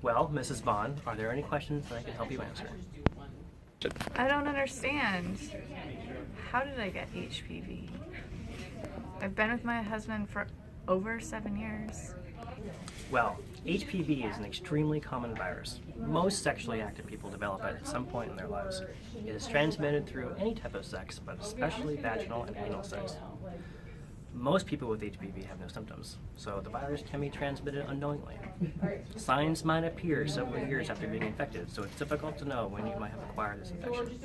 Well, Mrs. Vaughn, are there any questions that I can help you answer? I don't understand. How did I get HPV? I've been with my husband for over 7 years. Well, HPV is an extremely common virus. Most sexually active people develop it at some point in their lives. It is transmitted through any type of sex, but especially vaginal and anal sex. Most people with HPV have no symptoms, so the virus can be transmitted unknowingly. Signs might appear several years after being infected, so it's difficult to know when you might have acquired this infection.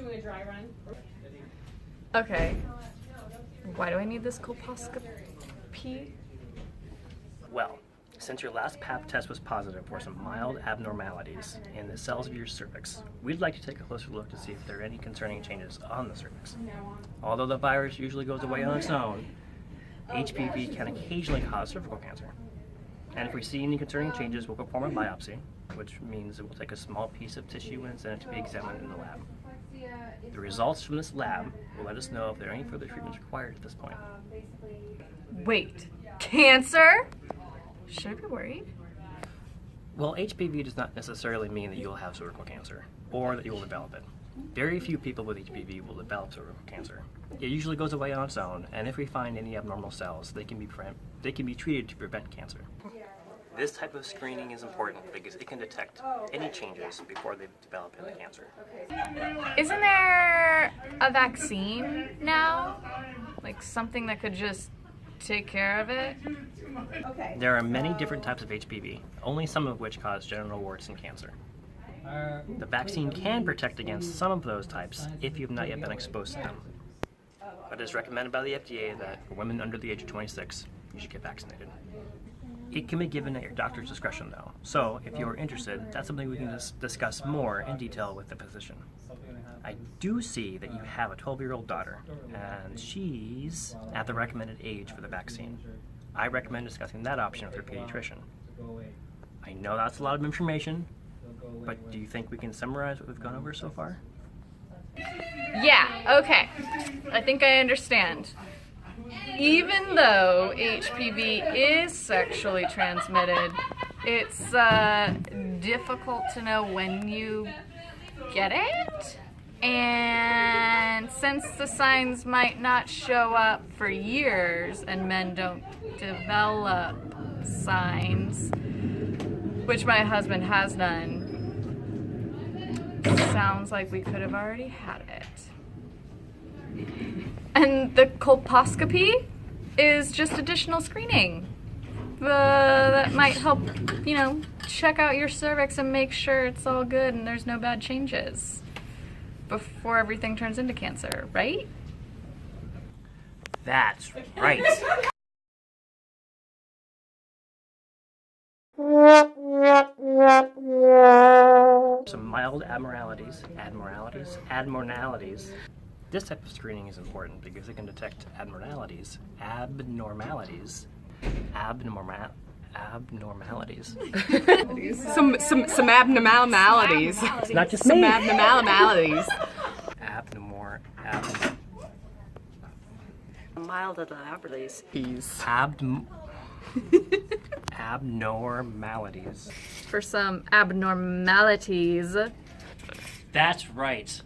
Okay. Why do I need this colposcopy? Well, since your last Pap test was positive for some mild abnormalities in the cells of your cervix, we'd like to take a closer look to see if there are any concerning changes on the cervix. Although the virus usually goes away on its own, HPV can occasionally cause cervical cancer. And if we see any concerning changes, we'll perform a biopsy, which means it will take a small piece of tissue and send it to be examined in the lab. The results from this lab will let us know if there are any further treatments required at this point. Wait, cancer? Should I be worried? Well, HPV does not necessarily mean that you'll have cervical cancer, or that you will develop it. Very few people with HPV will develop cervical cancer. It usually goes away on its own, and if we find any abnormal cells, they can be treated to prevent cancer. This type of screening is important because it can detect any changes before they develop into cancer. Isn't there a vaccine now? Like something that could just take care of it? There are many different types of HPV, only some of which cause genital warts and cancer. The vaccine can protect against some of those types if you have not yet been exposed to them. But it is recommended by the FDA that for women under the age of 26, you should get vaccinated. It can be given at your doctor's discretion though, so if you are interested, that's something we can discuss more in detail with the physician. I do see that you have a 12-year-old daughter, and she's at the recommended age for the vaccine. I recommend discussing that option with your pediatrician. I know that's a lot of information, but do you think we can summarize what we've gone over so far? Yeah, okay. I think I understand. Even though HPV is sexually transmitted, it's difficult to know when you get it. And since the signs might not show up for years and men don't develop signs, which my husband has done, sounds like we could have already had it. And the colposcopy is just additional screening that might help, check out your cervix and make sure it's all good and there's no bad changes before everything turns into cancer, right? That's right. Some mild abnormalities. This type of screening is important because it can detect abnormalities. Some abnormalities. It's not just Some me. abnormalities. Mild abnormalities. Abnormalities. For some abnormalities. That's right.